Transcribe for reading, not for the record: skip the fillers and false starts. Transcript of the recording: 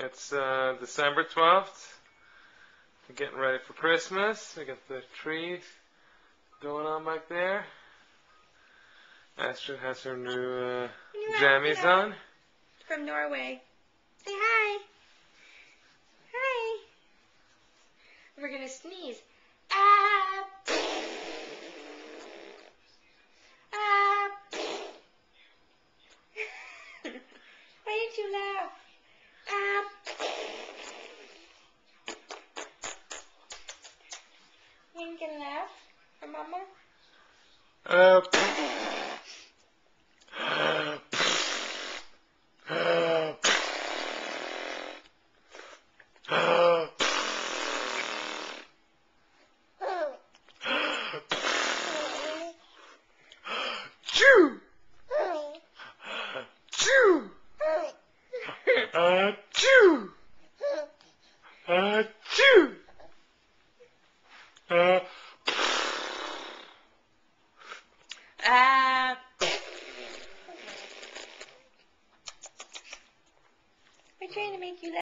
It's December 12th. We're getting ready for Christmas. We got the tree going on back there. Astrid has her new jammies on. From Norway. Say hi. Hi. We're going to sneeze. Ah. Ah. Why didn't you laugh? Ah. You can laugh for Mama? Choo! Choo! Choo! Choo! We're trying to make you laugh.